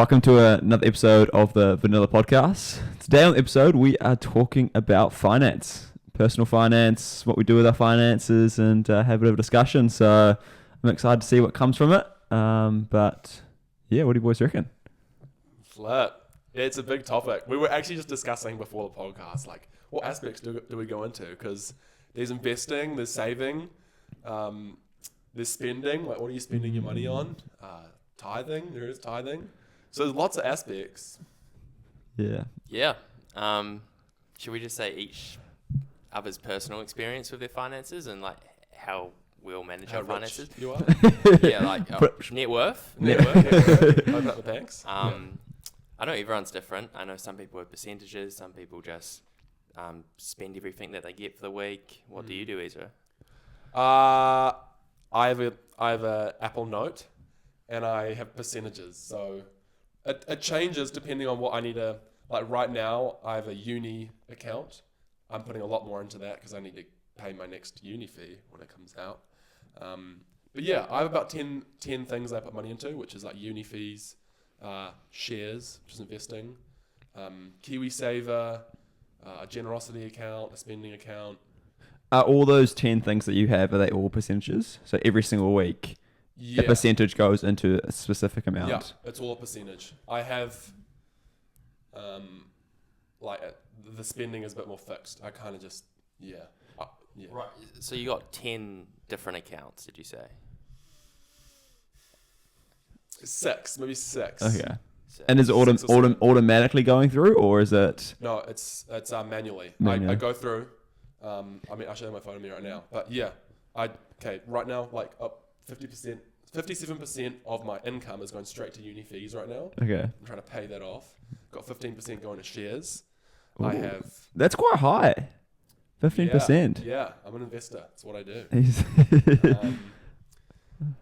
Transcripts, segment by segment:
Welcome to another episode of the Vanilla Podcast. Today on the episode, we are talking about finance, personal finance, what we do with our finances, and have a bit of a discussion. So I'm excited to see what comes from it. But yeah, what do you boys reckon? Flat. Yeah, it's a big topic. We were actually just discussing before the podcast, like, what aspects do we go into? Because there's investing, there's saving, there's spending. Like, what are you spending your money on? Tithing. There is tithing. So there's lots of aspects. Yeah. Yeah. Should we just say each other's personal experience with their finances and like how we'll manage our finances? You are? Yeah, like net worth. Net worth. Open up the banks. I know everyone's different. I know some people have percentages. Some people just spend everything that they get for the week. What do you do, Ezra? I have a Apple Note, and I have percentages. So it changes depending on what I need to. Like right now, I have a uni account. I'm putting a lot more into that because I need to pay my next uni fee when it comes out. But yeah, I have about 10 things I put money into, which is like uni fees, shares, which is investing, KiwiSaver, a generosity account, a spending account. Are all those 10 things that you have, are they all percentages? So every single week, a percentage goes into a specific amount? Yeah, it's all a percentage. I have, the spending is a bit more fixed. I kind of just, yeah. Right. So you got 10 different accounts, did you say? Maybe six. Okay. And is it automatically going through, or is it? No, it's manually. Manually. I go through. I'll show you my phone on me right now. But yeah, right now, like up 50%, 57% of my income is going straight to uni fees right now. Okay. I'm trying to pay that off. Got 15% going to shares. Ooh. I have. That's quite high. 15%. Yeah, I'm an investor. That's what I do.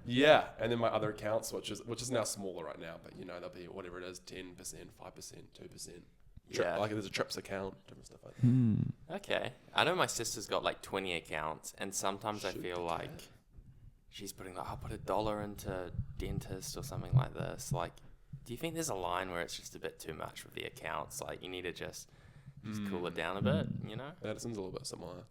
Yeah, and then my other accounts, which is now smaller right now, but they'll be whatever it is, 10%, 5%, 2%. Yeah. Like there's a trips account, different stuff like that. Okay. I know my sister's got like 20 accounts, and sometimes I feel like she's putting like, I'll put $1 into dentist or something like this. Like, do you think there's a line where it's just a bit too much with the accounts? Like, you need to just cool it down a bit, Madison's a little bit similar.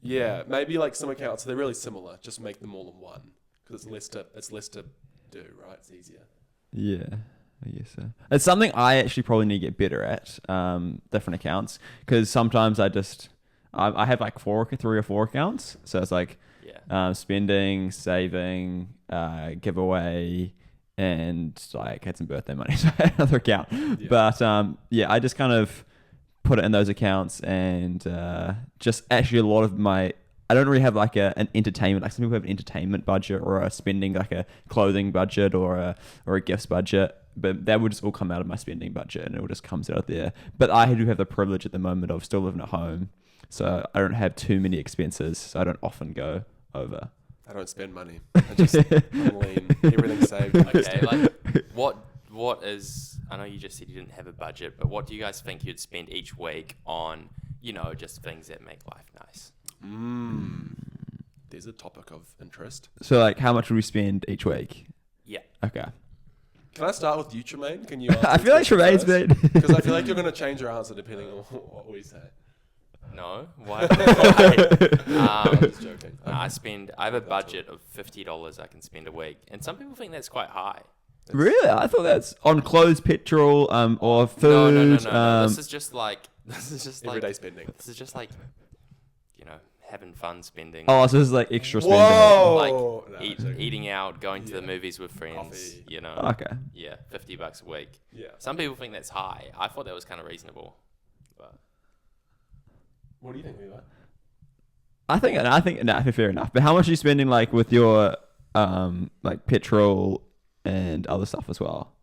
Yeah, maybe like some accounts, they're really similar. Just make them all in one, because it's less to do, right? It's easier. Yeah, I guess so. It's something I actually probably need to get better at, different accounts, because sometimes I have like 3 or 4 accounts. So it's like spending, saving, giveaway, and like had some birthday money, so I had another account. Yeah. But I just kind of put it in those accounts, and just actually a lot of my, I don't really have like an entertainment, like some people have an entertainment budget or a spending, like a clothing budget or a gifts budget, but that would just all come out of my spending budget, and it all just comes out of there. But I do have the privilege at the moment of still living at home, so I don't have too many expenses, so I don't often go over. I don't spend money. I'm lean. Everything's saved. Okay, like what is, I know you just said you didn't have a budget, but what do you guys think you'd spend each week on, just things that make life nice? There's a topic of interest. So like, how much would we spend each week? Yeah. Okay. Can I start with you, Tremaine? Can you? I feel like Tremaine's been because I feel like you're going to change your answer depending on what we say. No. Why? I'm just joking. I have a budget of $50 I can spend a week, and some people think that's quite high. Really? I thought that's on clothes, petrol, or food. No. This is just like everyday spending. This is just like, having fun spending. Oh, so this is like extra spending. Whoa! Like eating out, going to the movies with friends. Coffee. Okay. Yeah, $50 a week. Yeah. Some people think that's high. I thought that was kind of reasonable. But what do you think, Levi? I think fair enough. But how much are you spending like with your like petrol and other stuff as well,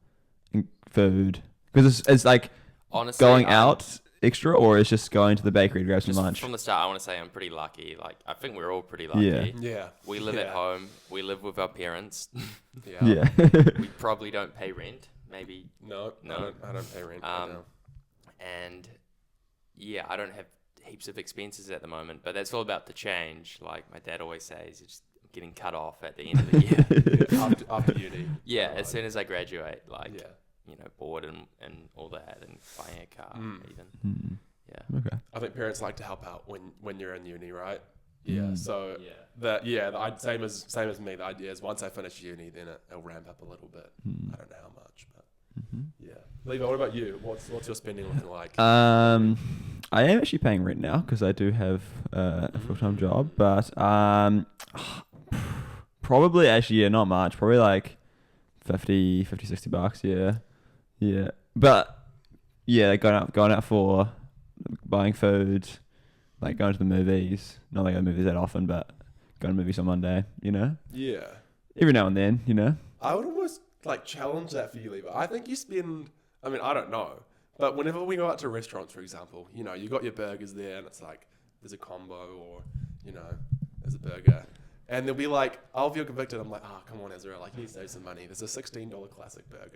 and food? Because it's like honestly, going out extra, or it's just going to the bakery to grab some lunch? From the start, I want to say I'm pretty lucky. Like, I think we're all pretty lucky. Yeah. We live at home. We live with our parents. Yeah. We probably don't pay rent. Maybe. No. I don't pay rent. And yeah, I don't have heaps of expenses at the moment, but that's all about to change. Like my dad always says, it's just getting cut off at the end of the year. After uni. Yeah, as soon as I graduate, like, bored and all that, and buying a car even. Yeah. Okay. I think parents like to help out when you're in uni, right? Yeah. Mm. So same as me. The idea is once I finish uni, then it'll ramp up a little bit. I don't know how much, but yeah. Levi, what about you? What's your spending looking like? I am actually paying rent now because I do have a full-time job, but probably actually not much. Probably like 50, 60 bucks. Yeah. But yeah, going out for buying food, like going to the movies. Not like I go to movies that often, but going to movies on Monday. Yeah. Every now and then. I would almost challenge that for you, Levi. I think you spend. I mean, I don't know, but whenever we go out to restaurants, for example, you got your burgers there, and it's like there's a combo, or there's a burger, and they'll be like, "I'll feel convicted." I'm like, come on, Ezra, you need to save some money. There's a $16 classic burger,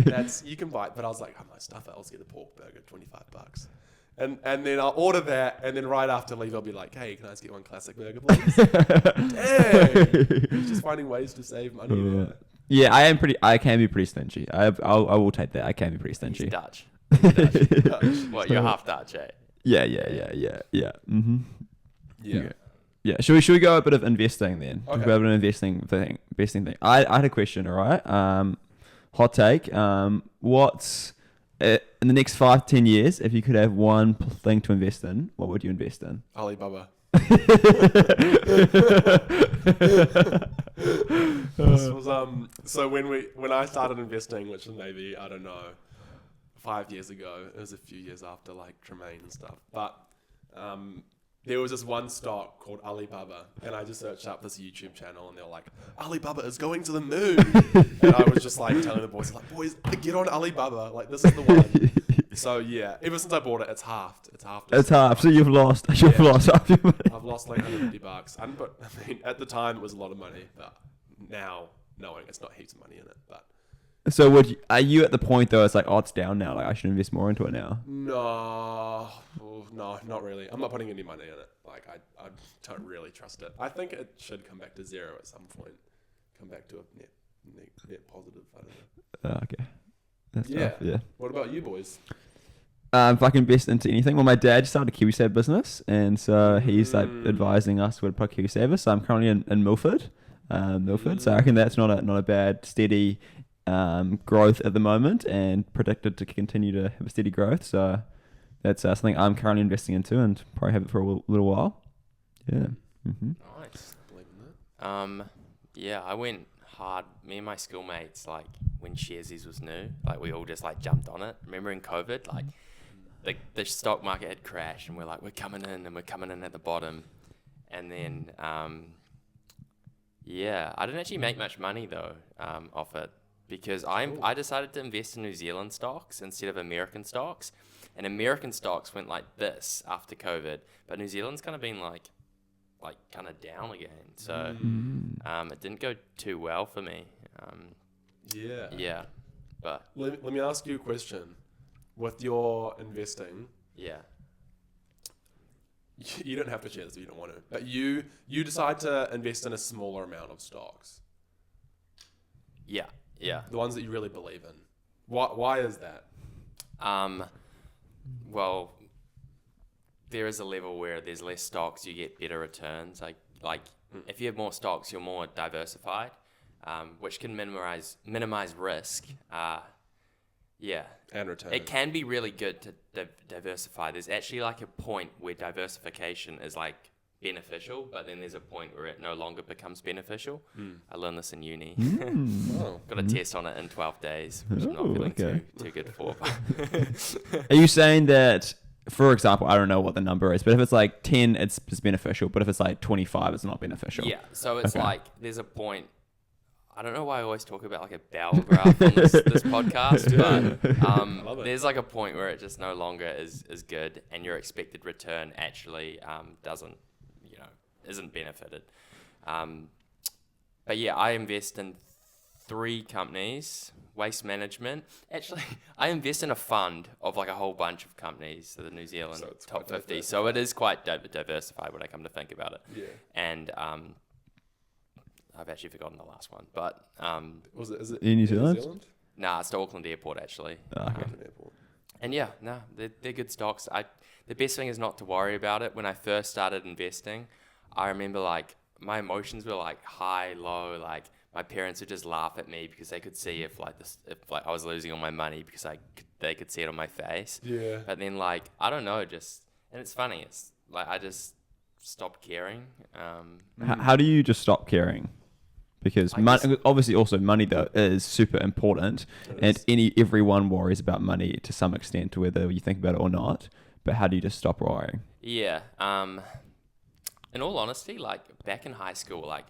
that's you can buy it. But I was like, I might stuff it. I'll just get the pork burger, $25. And then I'll order that, and then right after leave, I'll be like, "Hey, can I just get one classic burger, please?" Dang, just finding ways to save money. There. Yeah, I can be pretty stingy. I will take that. I can be pretty stingy. He's Dutch. Dutch. What, you're half Dutch, eh? Yeah. Mm-hmm. Yeah. Okay. Yeah. Should we go a bit of investing then? Okay. Talk about an investing thing. I had a question. All right. Hot take. What's in the next 5-10 years? If you could have one thing to invest in, what would you invest in? Alibaba. This was so when I started investing, which was maybe, I don't know, 5 years ago. It was a few years after Tremaine and stuff, but there was this one stock called Alibaba, and I just searched up this YouTube channel, and they're like, Alibaba is going to the moon. And I was just telling the boys, boys, get on Alibaba, this is the one. So yeah, ever since I bought it, it's halved. It's half. So you've lost half your money. I've lost $150. But I mean, at the time it was a lot of money, but now knowing it's not heaps of money in it. But so are you at the point though? It's it's down now. I should invest more into it now. No, not really. I'm not putting any money in it. I don't really trust it. I think it should come back to zero at some point. Come back to a net positive. I don't know. Okay. That's yeah. tough, yeah. What about you boys? If I can invest into anything, well, my dad started a KiwiSaver business, and so he's advising us where to put KiwiSaver. So I'm currently in Milford, So I reckon that's not a bad steady growth at the moment, and predicted to continue to have a steady growth. So that's something I'm currently investing into, and probably have it for a little while. Yeah. Mm-hmm. Nice. Yeah, I went hard. Me and my schoolmates, when Sharesies was new, we all just jumped on it. Remember in COVID, the stock market had crashed, and we're we're coming in at the bottom, and then I didn't actually make much money though off it, because I decided to invest in New Zealand stocks instead of American stocks, and American stocks went like this after COVID, but New Zealand's kind of been kind of down again, so it didn't go too well for me. But let me ask you a question. With your investing, you don't have to share this if you don't want to, but you decide to invest in a smaller amount of stocks. Yeah. The ones that you really believe in. Why is that? Well, there is a level where there's less stocks, you get better returns. If you have more stocks, you're more diversified, which can minimize risk. And return. It can be really good to diversify. There's actually a point where diversification is beneficial, but then there's a point where it no longer becomes beneficial. I learned this in uni. Got a test on it in 12 days, which I'm not feeling too good for. Are you saying that, for example, I don't know what the number is, but if it's 10, it's beneficial, but if it's 25, it's not beneficial? Yeah, so it's there's a point. I don't know why I always talk about a bell graph on this podcast, but there's a point where it just no longer is good, and your expected return actually isn't benefited. But yeah, I invest in 3 companies. Waste Management. Actually, I invest in a fund of a whole bunch of companies, so the New Zealand top 50. So it is quite diversified when I come to think about it. Yeah. And I've actually forgotten the last one, but is it in New Zealand? Nah, it's the Auckland Airport actually. Okay. And yeah, no, they're good stocks. The best thing is not to worry about it. When I first started investing, I remember like my emotions were like high, low. Like my parents would just laugh at me because they could see if I was losing all my money because they could see it on my face. Yeah. But then like I don't know, and it's funny. It's like I just stopped caring. How do you just stop caring? Because obviously also money though is super important, and everyone worries about money to some extent, whether you think about it or not. But how do you just stop worrying? Yeah. In all honesty, like back in high school, like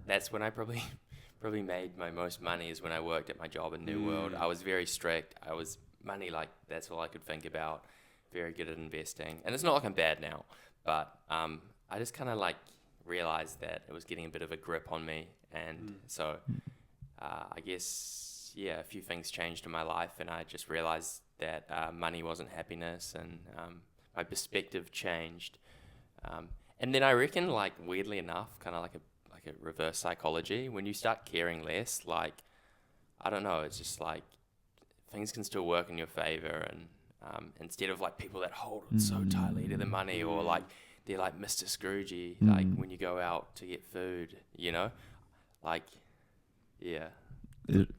that's when I probably made my most money, is when I worked at my job in New World. I was very strict. Money, like that's all I could think about. Very good at investing, and it's not like I'm bad now, but I just kind of like realized that it was getting a bit of a grip on me. And so I guess, yeah, a few things changed in my life, and I just realized that money wasn't happiness, and my perspective changed. And then I reckon, like, weirdly enough, kind of like a reverse psychology, when you start caring less, like, I don't know, it's just like things can still work in your favor. And instead of like people that hold it so tightly to the money, or like they're like Mr. Scroogey, like when you go out to get food, you know? Like, yeah.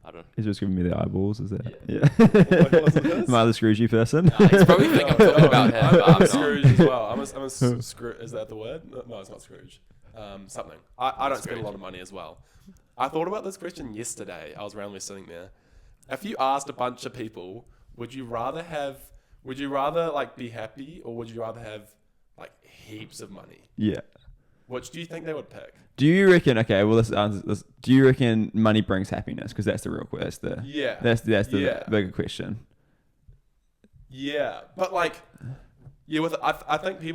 I don't. He's just giving me the eyeballs. Is that? Yeah. Yeah. Am I the Scroogey person? He's probably thinking I'm talking about him. I'm a Scrooge as well. I'm a Scrooge. Is that the word? No, it's not Scrooge. Something. I don't spend a lot of money as well. I thought about this question yesterday. I was randomly sitting there. If you asked a bunch of people, would you rather like be happy, or would you rather have like heaps of money? Yeah. Which do you think they would pick? Do you reckon? Okay, well, let's answer this. Do you reckon money brings happiness? Because that's the real question. That's the bigger question. Yeah, but like, I think a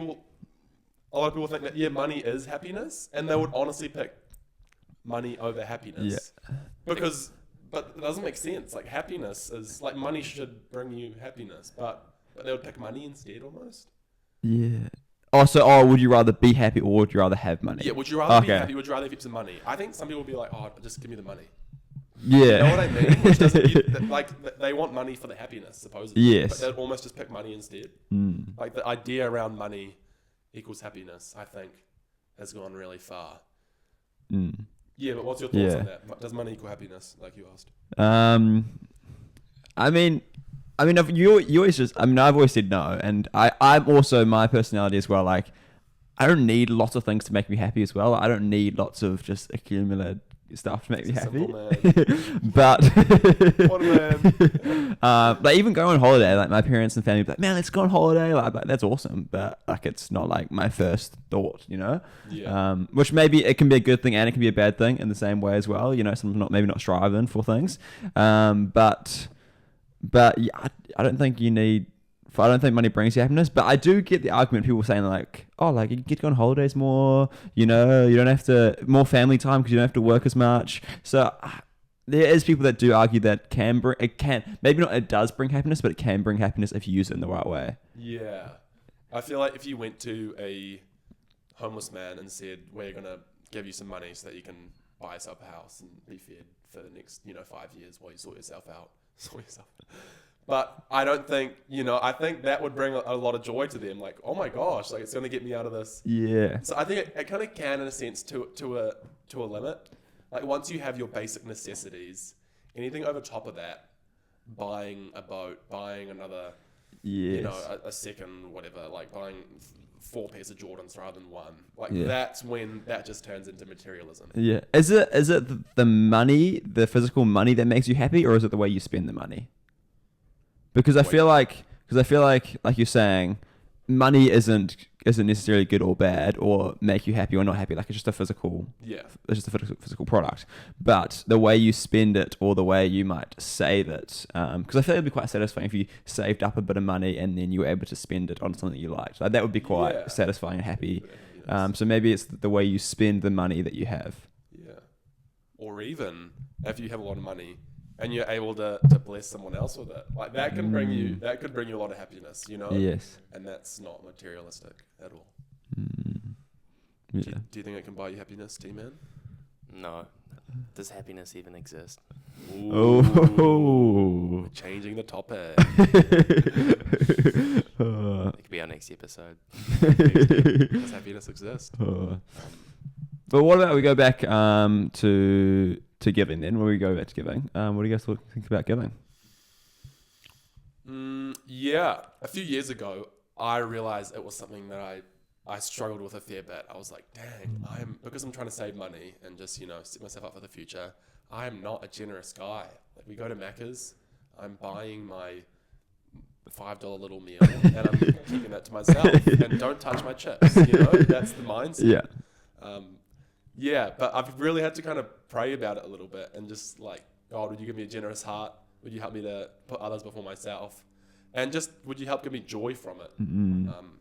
lot of people think that money is happiness, and they would honestly pick money over happiness. Yeah. But it doesn't make sense. Like happiness is like money should bring you happiness, but they would pick money instead almost. Yeah. Oh, would you rather be happy, or would you rather have money? Yeah, would you rather be happy? Would you rather have some money? I think some people would be like, oh, just give me the money. Yeah. You know what I mean? Which doesn't, they want money for the happiness, supposedly. Yes. But they'd almost just pick money instead. Like the idea around money equals happiness, I think, has gone really far. Yeah, but what's your thoughts on that? Does money equal happiness, like you asked? I mean, you always just. I mean, I've always said no, and I'm also my personality as well. Like, I don't need lots of things to make me happy as well. I don't need lots of just accumulated stuff to make me happy. But what a man. Like even going on holiday, like my parents and family be like, man, let's go on holiday. Like that's awesome, but like it's not like my first thought, you know. Yeah. Which maybe it can be a good thing and it can be a bad thing in the same way as well. You know, some maybe not striving for things, But yeah, I don't think you need. I don't think money brings you happiness. But I do get the argument. People saying like, "Oh, like you get to go on holidays more. You know, you don't have to more family time because you don't have to work as much." So there is people that do argue that it does bring happiness, but it can bring happiness if you use it in the right way. Yeah, I feel like if you went to a homeless man and said, "We're gonna give you some money so that you can buy yourself a house and be fed for the next 5 years while you sort yourself out." But I don't think, I think that would bring a lot of joy to them. Like, oh my gosh, like it's going to get me out of this. Yeah. So I think it kind of can, in a sense, to a limit. Like once you have your basic necessities, anything over top of that, buying a boat, buying another, a second, whatever, like buying 4 pairs of Jordans rather than one. Like that's when that just turns into materialism. Yeah. Is it the money, the physical money that makes you happy, or is it the way you spend the money? Because I feel like you're saying, money isn't necessarily good or bad or make you happy or not happy. Like it's just a physical. Yeah. It's just a physical product. But the way you spend it or the way you might save it, because I feel it'd be quite satisfying if you saved up a bit of money and then you were able to spend it on something you liked. Like that would be quite satisfying and happy. So maybe it's the way you spend the money that you have. Yeah. Or even if you have a lot of money and you're able to bless someone else with it, like that could bring you a lot of happiness, Yes. And that's not materialistic at all. Yeah. Do you think it can buy you happiness, T-Man? No. Does happiness even exist? Oh. We're changing the topic. It could be our next episode. Does happiness exist? But what about we go back to giving then? When we go back to giving, what do you guys think about giving? Yeah, a few years ago, I realized it was something that I struggled with a fair bit. I was like, dang, because I'm trying to save money and just, set myself up for the future, I am not a generous guy. Like, we go to Macca's, I'm buying my $5 little meal and I'm keeping that to myself and don't touch my chips, that's the mindset. Yeah. But I've really had to kind of pray about it a little bit and just like, God, would you give me a generous heart? Would you help me to put others before myself? And just, would you help give me joy from it?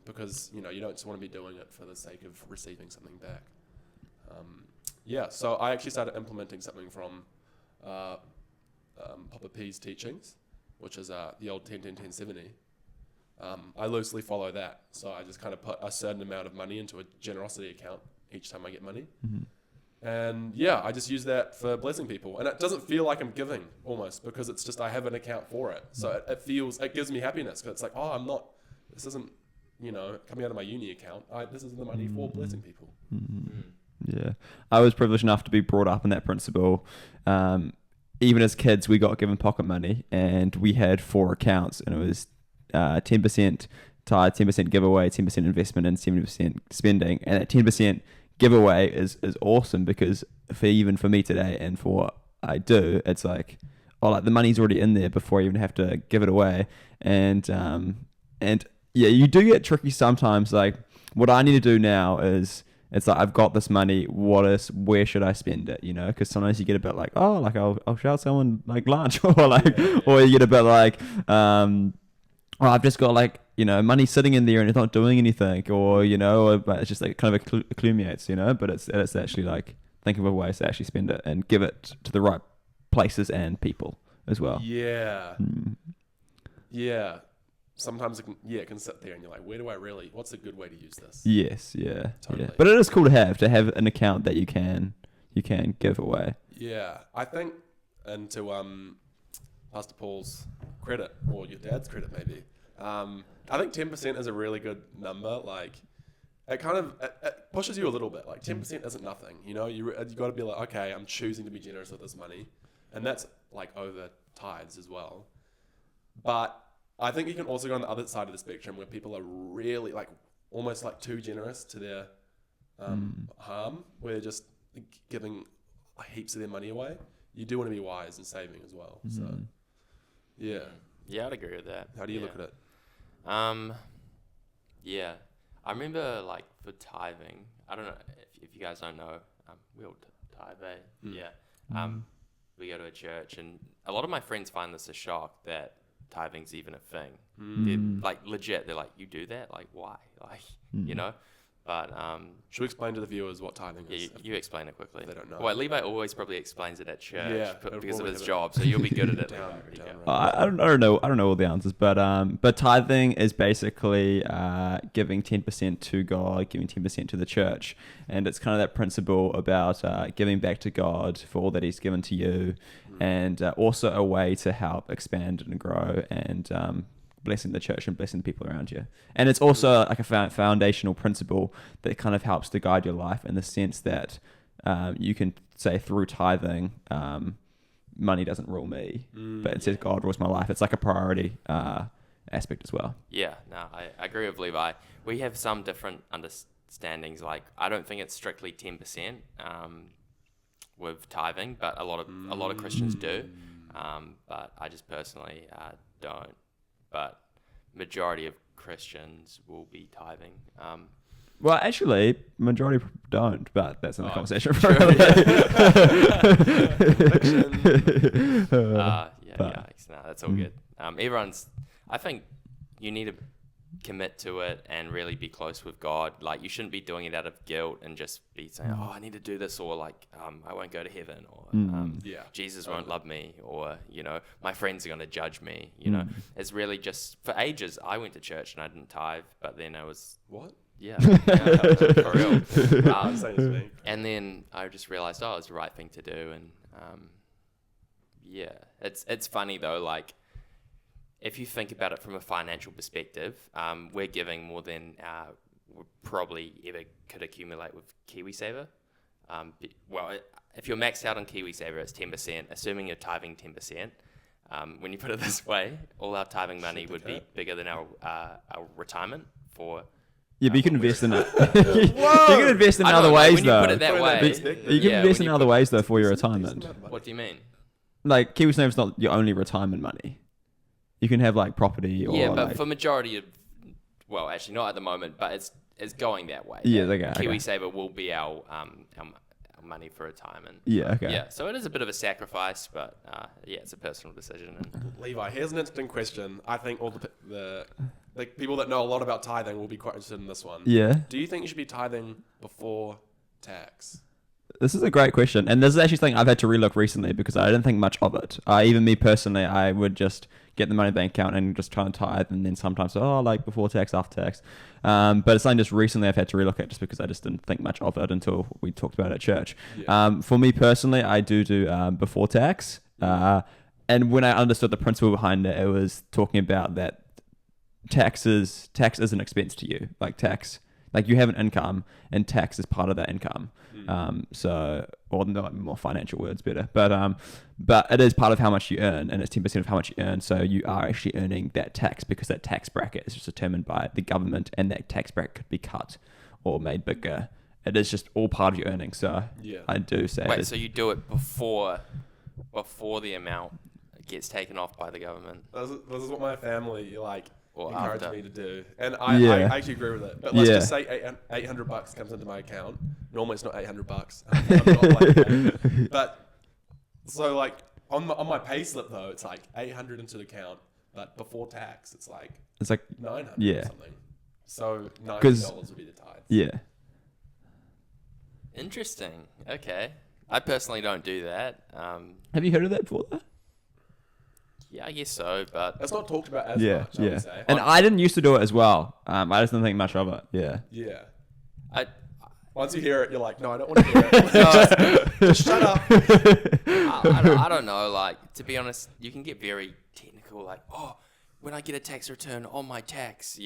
Because, you don't just want to be doing it for the sake of receiving something back. So I actually started implementing something from Papa P's teachings, which is the old 10-10-10-70. I loosely follow that. So I just kind of put a certain amount of money into a generosity account each time I get money. And I just use that for blessing people. And it doesn't feel like I'm giving almost because it's just I have an account for it. So it gives me happiness because it's like, this isn't, coming out of my uni account. This is the money for blessing people. Yeah. I was privileged enough to be brought up in that principle. Even as kids, we got given pocket money and we had 4 accounts and it was 10% tithe, 10% giveaway, 10% investment and 70% spending. And that 10% giveaway is awesome because for me today and for what I do, it's like, the money's already in there before I even have to give it away. And you do get tricky sometimes. Like what I need to do now is it's like, I've got this money. Where should I spend it? Because sometimes you get a bit like, I'll shout someone like lunch or or you get a bit like, I've just got money sitting in there and it's not doing anything, or but it's just like kind of accumulates, but it's actually like thinking of ways to actually spend it and give it to the right places and people as well. Sometimes it can sit there and you're like, what's a good way to use this? Yes, yeah. Totally. Yeah. But it is cool to have an account that you can give away. Yeah, I think, and to Pastor Paul's credit, or your dad's credit maybe, I think 10% is a really good number. Like, it kind of it pushes you a little bit. Like 10% isn't nothing. You got to be like, okay, I'm choosing to be generous with this money, and that's like over tithes as well. But I think you can also go on the other side of the spectrum where people are really like almost like too generous to their harm, where they're just giving heaps of their money away. You do want to be wise and saving as well. So, yeah. Yeah, I'd agree with that. How do you look at it? Yeah. I remember like for tithing, I don't know if you guys don't know, we all tithe, eh? Yeah. We go to a church and a lot of my friends find this a shock that tithing's even a thing. They're like legit, they're like, you do that? Like why? Like, But should we explain to the viewers what tithing is? Yeah, you explain it quickly. They don't know. Well, Levi always probably explains it at church because of his have job, so you'll be good at it. I don't know all the answers, but tithing is basically giving 10% to God, giving 10% to the church, and it's kind of that principle about giving back to God for all that He's given to you, and also a way to help expand and grow and blessing the church and blessing the people around you. And it's also like a foundational principle that kind of helps to guide your life in the sense that you can say through tithing, money doesn't rule me, but it says God rules my life. It's like a priority aspect as well. Yeah, no, I agree with Levi. We have some different understandings. Like, I don't think it's strictly 10% with tithing, but a lot of Christians do. But I just personally don't. But majority of Christians will be tithing. Well, actually, majority don't, but that's another conversation. No, that's all good. I think you need to commit to it and really be close with God. Like, you shouldn't be doing it out of guilt and just be saying, I need to do this, or like, I won't go to heaven, or Jesus won't love me, or, my friends are going to judge me. It's really just, for ages, I went to church and I didn't tithe, but then I was... What? Yeah, for real. Same as me. And then I just realized, oh, it's the right thing to do. And yeah, it's funny though. Like, if you think about it from a financial perspective, we're giving more than we probably ever could accumulate with KiwiSaver. If you're maxed out on KiwiSaver, it's 10%. Assuming you're tithing 10%. When you put it this way, all our tithing money would be bigger than our retirement for. Yeah, but you can invest in it. You can invest in other ways, when though. You put it that way. You can invest in other ways, though, for your retirement. What do you mean? Like, KiwiSaver's not your only retirement money. You can have, like, property or... Yeah, but like, for majority of... Well, actually, not at the moment, but it's going that way. Yeah, okay. KiwiSaver will be our money for retirement. Yeah, okay. Yeah, so it is a bit of a sacrifice, but yeah, it's a personal decision. And Levi, here's an interesting question. I think all the people that know a lot about tithing will be quite interested in this one. Yeah. Do you think you should be tithing before tax? This is a great question. And this is actually something I've had to relook recently because I didn't think much of it. Even me personally, I would just get the money in the bank account and just try and tithe, and then sometimes, like before tax, after tax. But it's something just recently I've had to relook at just because I just didn't think much of it until we talked about it at church. Yeah. For me personally, I do before tax. And when I understood the principle behind it, it was talking about that tax is an expense to you. Like you have an income and tax is part of that income. Or no, more financial words better, but it is part of how much you earn, and it's 10% of how much you earn. So you are actually earning that tax because that tax bracket is just determined by the government, and that tax bracket could be cut or made bigger. It is just all part of your earnings. So yeah. I do say. Wait, so you do it before the amount gets taken off by the government? This is what my family encouraged me to do, and I actually agree with it. But let's just say $800 comes into my account. Normally it's not $800. I'm not like that. But so like on my pay slip though, it's like $800 into the account, but before tax it's like $900 or something. So $90 would be the tithe. Yeah. Interesting. Okay, I personally don't do that. Have you heard of that before? Yeah, I guess so, but it's not talked about as much. I would say. And I didn't used to do it as well. I just didn't think much of it. Yeah. Yeah. Once you hear it, you're like, no, I don't want to hear it. Just shut up. I don't know. Like, to be honest, you can get very technical. Like, when I get a tax return on my tax,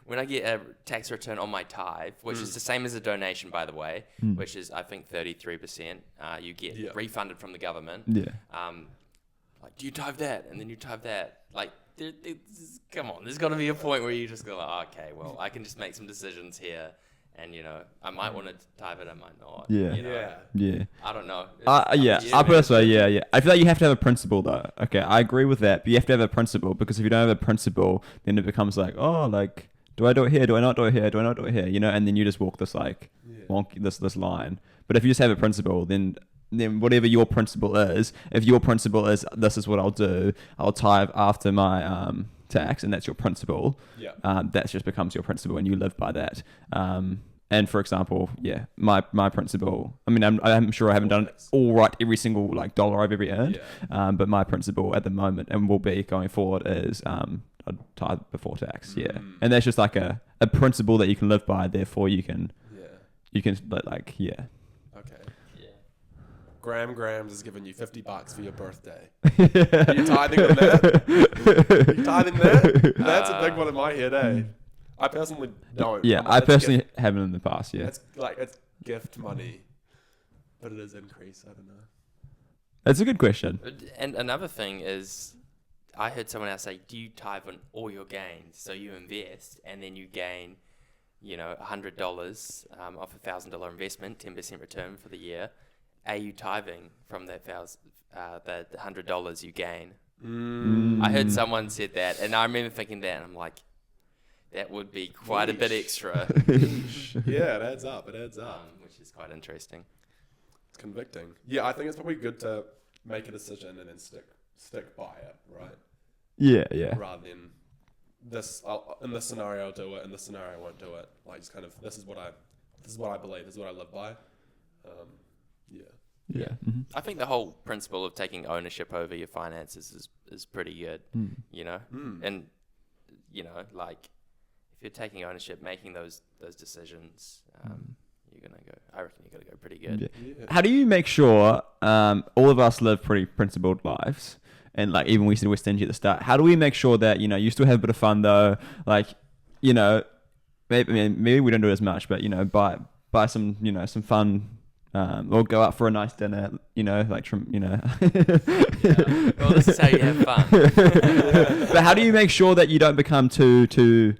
when I get a tax return on my tithe, which is the same as a donation, by the way, which is I think 33%, you get refunded from the government. Yeah. Like, do you tithe that? And then you tithe that. Like, come on, there's got to be a point where you just go like, okay, well, I can just make some decisions here. And, I might want to tithe it, I might not. Yeah. Yeah. I don't know. I personally, I feel like you have to have a principle, though. Okay, I agree with that. But you have to have a principle, because if you don't have a principle, then it becomes like, do I do it here? Do I not do it here? Do I not do it here? And then you just walk this, wonky, this line. But if you just have a principle, then whatever your principle is, if your principle is, this is what I'll do, I'll tithe after my tax, and that's your principle. That just becomes your principle, and you live by that. And for example, my principle, I mean, I'm sure I haven't done it all right every single dollar I've ever earned, but my principle at the moment, and will be going forward, is I tithe before tax. And that's just like a principle that you can live by, therefore you can Grams has given you $50 for your birthday. Are you tithing on that? Are you tithing that? That's a big one in my head, eh? I personally don't. Yeah, I personally haven't in the past, It's gift money. But it is increase, I don't know. That's a good question. And another thing is, I heard someone else say, do you tithe on all your gains? So you invest, and then you gain, $100 off a $1,000 investment, 10% return for the year. Are you tithing from that the $100 you gain? I heard someone said that, and I remember thinking that, and I'm like, that would be quite a bit extra. Yeah, it adds up. Which is quite interesting. It's convicting. Yeah, I think it's probably good to make a decision and then stick by it, right? Yeah. Rather than this, in this scenario I'll do it, in this scenario I won't do it. Like, just kind of, this is what I believe, this is what I live by. Yeah. Mm-hmm. I think the whole principle of taking ownership over your finances is pretty good, and, you're taking ownership, making those decisions, I reckon you're gonna go pretty good. Yeah. How do you make sure all of us live pretty principled lives, and like even we said we're stingy at the start? How do we make sure that you still have a bit of fun though? Like maybe we don't do it as much, but buy some some fun. Or go out for a nice dinner, Well, this is how you have fun. But how do you make sure that you don't become too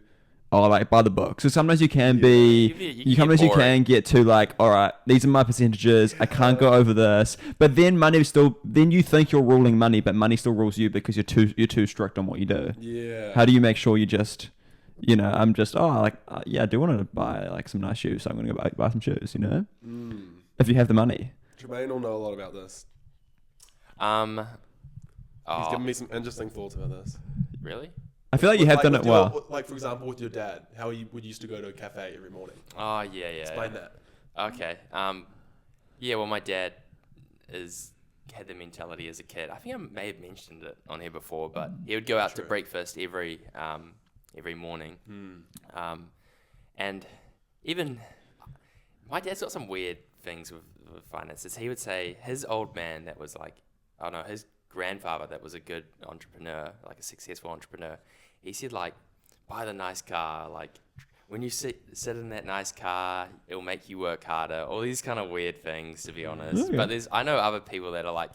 like by the book? So sometimes you can sometimes you can get to like, all right, these are my percentages. I can't go over this. But then then you think you're ruling money, but money still rules you because you're too strict on what you do. Yeah. How do you make sure you just, I'm just, I do want to buy like some nice shoes, so I'm going to go buy some shoes, if you have the money. Jermaine will know a lot about this. He's given me some interesting thoughts about this. Really? I feel like you have done it well. Like, for example, with your dad, how you would used to go to a cafe every morning. Oh, yeah. Explain that. Okay. Well, my dad had the mentality as a kid. I think I may have mentioned it on here before, but he would go out to breakfast every morning. And even my dad's got some weird things with finances. He would say his old man that was like, his grandfather that was a good entrepreneur, like a successful entrepreneur, he said like, buy the nice car, like when you sit in that nice car, it'll make you work harder. All these kind of weird things, to be honest. Okay. But I know other people that are like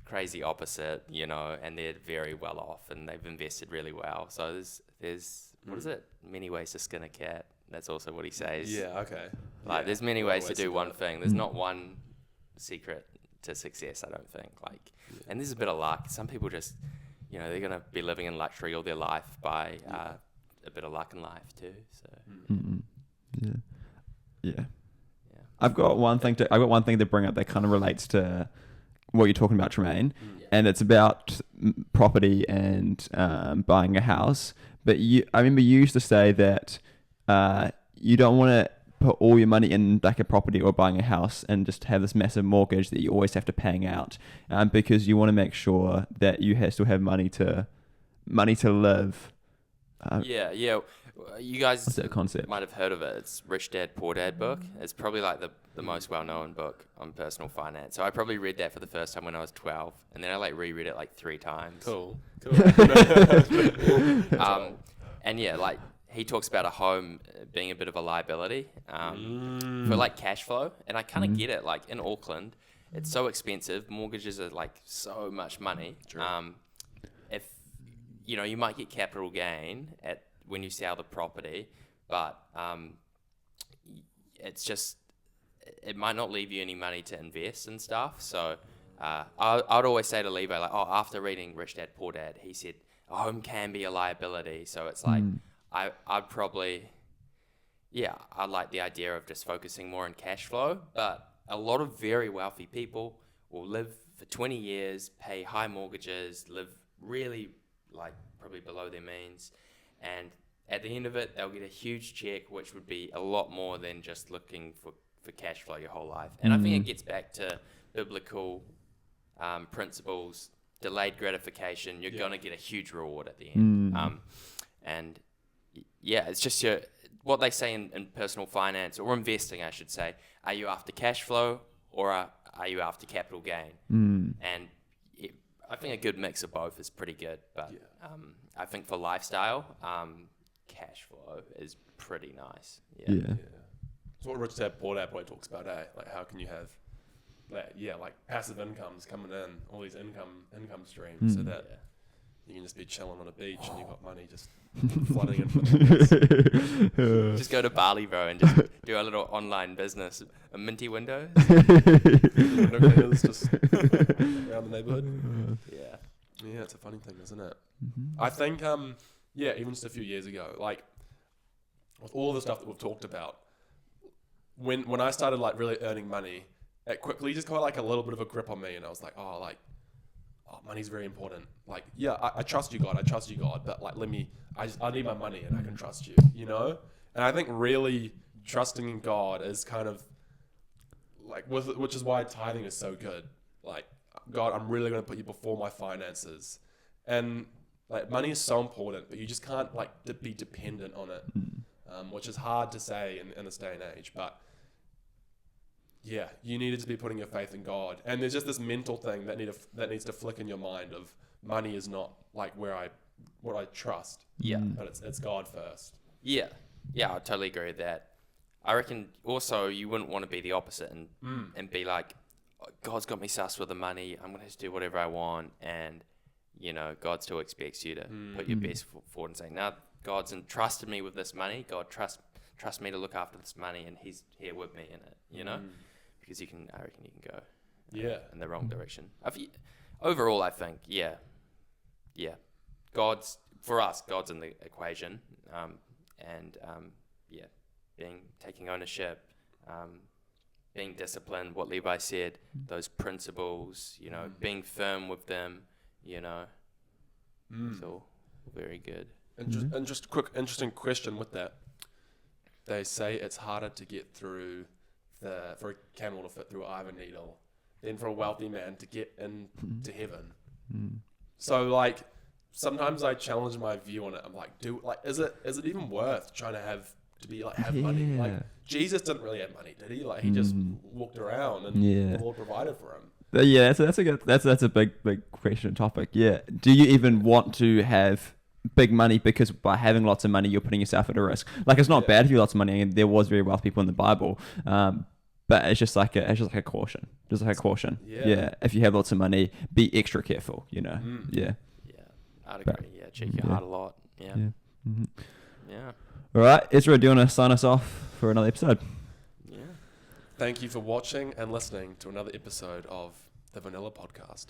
crazy opposite, and they're very well off and they've invested really well. So there's what is it? Many ways to skin a cat. That's also what he says. Yeah, okay. There's many ways to do one thing. There's not one secret to success, I don't think. And there's a bit of luck. Some people just, they're going to be living in luxury all their life by a bit of luck in life too. So. Yeah. I've got one thing to bring up that kind of relates to what you're talking about, Tremaine, and it's about property and buying a house. But I remember you used to say that you don't want to put all your money in like a property or buying a house and just have this massive mortgage that you always have to paying out, because you want to make sure that you still have money to live. You guys what's that concept? Might have heard of it. It's Rich Dad Poor Dad book. It's probably like the most well-known book on personal finance. So I probably read that for the first time when I was 12, and then I reread it 3 times. Cool. And he talks about a home being a bit of a liability for cash flow, and I kind of get it. Like in Auckland, it's so expensive. Mortgages are so much money. True. If you might get capital gain when you sell the property, but it might not leave you any money to invest and stuff. So I'd always say to Levi, after reading Rich Dad Poor Dad, he said a home can be a liability. So it's I'd probably, I like the idea of just focusing more on cash flow, but a lot of very wealthy people will live for 20 years, pay high mortgages, live really probably below their means, and at the end of it, they'll get a huge check, which would be a lot more than just looking for cash flow your whole life. And I think it gets back to biblical principles, delayed gratification. You're going to get a huge reward at the end. And it's just what they say in personal finance or investing, I should say. Are you after cash flow or are you after capital gain? And I think a good mix of both is pretty good. But I think for lifestyle, cash flow is pretty nice. It's what Rich Dad Poor Dad boy talks about, Like how can you have passive incomes coming in, all these income streams, so that you can just be chilling on a beach and you've got money just flooding in from the Just go to Bali, bro, and just do a little online business. A minty windows. Window cleaners just around the neighborhood. Yeah, it's a funny thing, isn't it? I think, even just a few years ago, with all the stuff that we've talked about, when I started really earning money, it quickly just got a little bit of a grip on me, and I was like, money's very important. I trust you, God. But I need my money, and I can trust you. And I think really trusting in God is kind of which is why tithing is so good. God, I'm really going to put you before my finances, and Like money is so important, but you just can't like be dependent on it, which is hard to say in this day and age. But yeah, you needed to be putting your faith in God, and there's just this mental thing that needs to flick in your mind of money is not like what I trust. Yeah, but it's God first. Yeah, I totally agree with that. I reckon also you wouldn't want to be the opposite and be like, oh, God's got me sus with the money. I'm going to do whatever I want. And, you know, God still expects you to put your best foot forward and say, no, God's entrusted me with this money. God trust me to look after this money, and he's here with me in it, you know? Because I reckon you can go in the wrong direction. Overall, I think, yeah. God's in the equation. Taking ownership, being disciplined, what Levi said, those principles, you know, being firm with them, you know, it's all very good. And just a quick interesting question with that. They say it's harder to get through for a camel to fit through an eye of a needle than for a wealthy man to get into heaven. So like sometimes I challenge my view on it. I'm like, is it even worth trying to have money? Like Jesus didn't really have money, did he? Like he just walked around and the Lord provided for him. Yeah, so that's a big question topic. Yeah, do you even want to have big money, because by having lots of money you're putting yourself at a risk? Like it's not bad if you have lots of money, and there was very wealthy people in the Bible, but it's just like a caution. Just like a caution. Yeah. If you have lots of money, be extra careful. You know. Yeah. I'd agree. Yeah, check your heart a lot. Yeah. Yeah. All right, Ezra, do you want to sign us off for another episode? Yeah. Thank you for watching and listening to another episode of the Vanilla Podcast.